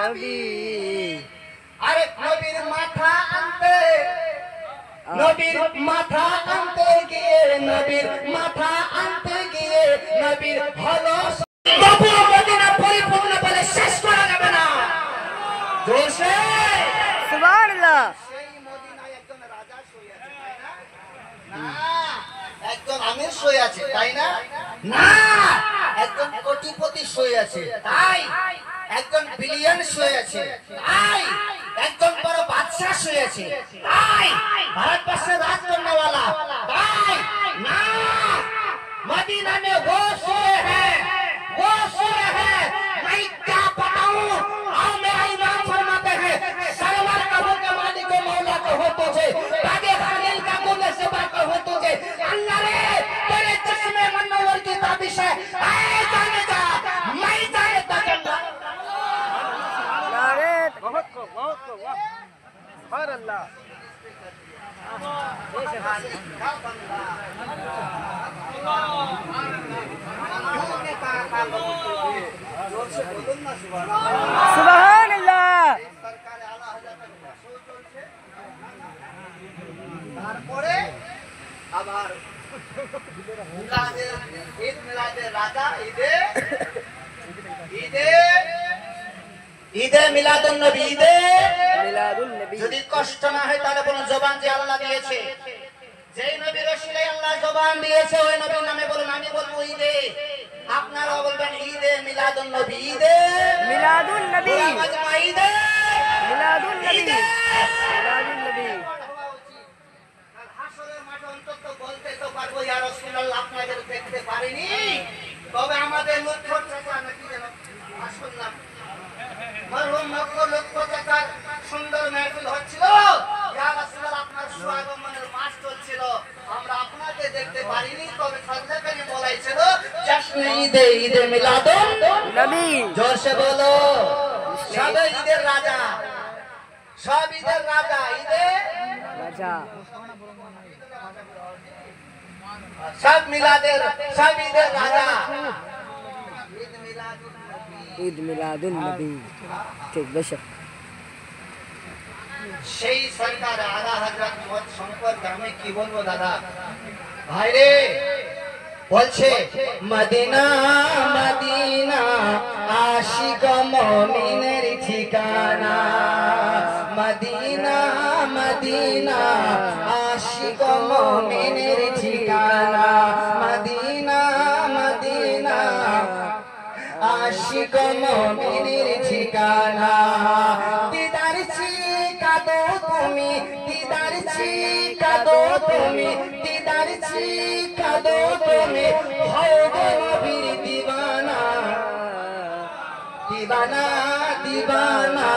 সাহাবী। আরে নবীর মাথা আনতে নবীর মাথা আনতে গিয়ে নবীর মাথা আনতে গিয়ে নবীর হলো বাবু মদিনা পরিপূর্ণ বলে শেষ করা যাবে না। জোরসে সুবহানাল্লাহ। সেই মদিনায় একজন রাজা শুয়ে আছে তাই না? না একজন আমির শুয়ে আছে তাই না? না একজন কোটিপতি শুয়ে আছে তাই, একজন বিলিয়ন শুয়ে আছে তাই, একজন বড় বাদশা শুয়ে আছে তাই, ভারতবর্ষের রাজকন্যাওয়ালা তাই না, मदीना में वो सोए हैं, वो सोए हैं, मैं क्या बताऊं। आओ मेरा इमाम फरमाते हैं, सरवर कहो के मालिक को मौला कहो तुझे, बागे खालिल का गुने से बात कहो तुझे, अल्लाह रे तेरे चश्मे मनोवर की ताबिश है, आए जाने जा, मैं जाने ता चंगा। नारे बहुत सुभान अल्लाह। সুবহানাল্লাহ। তারপরে আবার ঈদ মিলাদের রাজা ঈদে মিলাদুন নবী ঈদে মিলাদুন নবী। যদি কষ্ট না হয় তাহলে বলুন জবান যে আল্লাহ দিয়েছে, যেই নবীর রসিলায় আল্লাহ জবান দিয়েছে ওই নবীর নামে বলুন। আমি বলবো ঈদে, আপনারাও বলবেন ঈদে মিলাদুন নবী ঈদে মিলাদুন নবী। মাজমা ঈদে মিলাদুন নবী। ঈদে মিলাদুন নবী। হাসরের মাঠে অন্তত বলতে তো পারবো ইয়া রাসূলুল্লাহ আপনাদের দেখতে পারিনি, তবে আমাদের লক্ষ্য চাচা নাকি যেন শুনলাম মরহুম মক্কা লক্ষ্য চাচার সুন্দর মেহফিল হচ্ছিল, ইয়া রাসূলুল্লাহ আপনার সুআগমনের মাস চলছিল, আমরা আপনাকে দেখতে পারিনি, তবে সরকারি বলাইছিল জশ্নে ঈদে ঈদে মিলাদুন নবী। জোরসে বলো সব ঈদের রাজা, সব ঈদের রাজা ঈদে রাজা। সব মিলাদের সব ঈদের রাজা ঈদ মিলাদুন নবী। ঠিক বেশক। সেই সরকার আলা হযরত মত সম্পর্কে আমি কি বলবো দাদা ভাইরে, বলছে মদিনা মদিনা আশিক মুমিনের ঠিকানা, মদিনা মদিনা আশিক মুমিনের ঠিকানা, মদিনা মদিনা আশিক মুমিনের ঠিকানা, দিদার কাদো তুমি, দিদার কাদো তুমি, দিদার কাদো তুমি, হও গো নবীর দিওয়ানা, দিওয়ানা দিওয়ানা,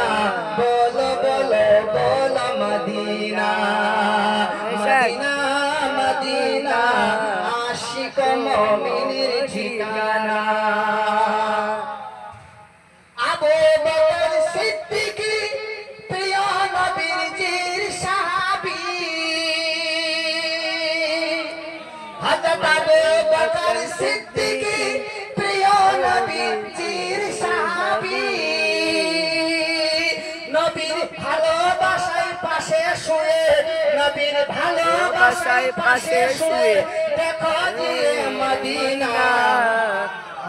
বলো বলো বলো মদিনা, মদিনা মদিনা আশিক মুমিনের ঠিকানা। আবু বকর সিদ্দিক প্রিয় নবীর জির সাহাবী, হযরত আবু বকর সিদ্দিক প্রিয় নবীর জির সাহাবী, নবীর ভালোবাসায় পাশে শুয়ে, নবীর ভালোবাসায় পাশে শুয়ে দেখো যে মদিনা,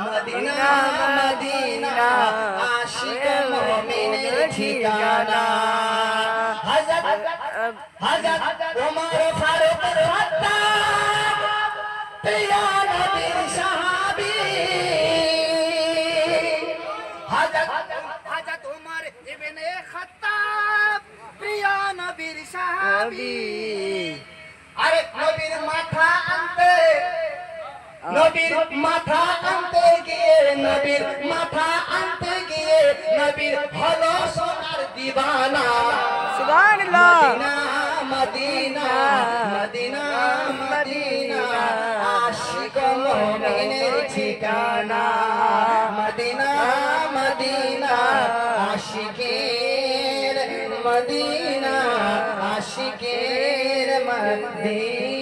মদিনা মদিনা আশিক মুমিনের ঠিকানা, হযরত ওমর ফারুক খাত্তাব প্রিয় নবীর সাহাবী, হযরত ওমর ইবনে খাত্তাব প্রিয় নবীর সাহাবী। আরে নবীর মাথা আনতে নবীর মাথা আনতে গিয়ে নবীর মাথা আনতে গিয়ে নবীর হলো সোনার দিওয়ানা। সুবহানাল্লাহ। মদিনা মদিনা মদিনা আশিক মুমিনের ঠিকানা, মদিনা মদিনা আশিকের মদিনা, আশিকের মদিনা।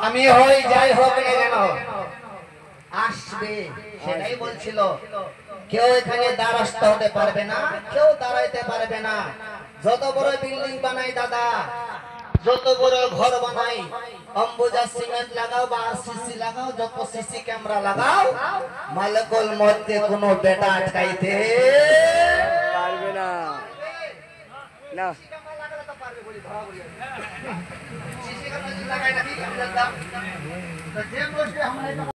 আমি হই যাই হোক না কেন আসবে, সেটাই বলছিল। কেউ এখানে দ্বারস্থ হতে পারবে না, কেউ দাঁড়াইতে পারবে না। যত বড় বিল্ডিং বানাই দাদা, যত বড় ঘর বানাই, অম্বুজা সিমেন্ট লাগাও বা আরসিসি লাগাও, যত সিসি ক্যামেরা লাগাও, মালকল মধ্যে কোনো বেটা আটকাইতে পারবে না। না সিসি ক্যামেরা লাগাই নাকি আমি জানতাম। তো যে বসবে আমরা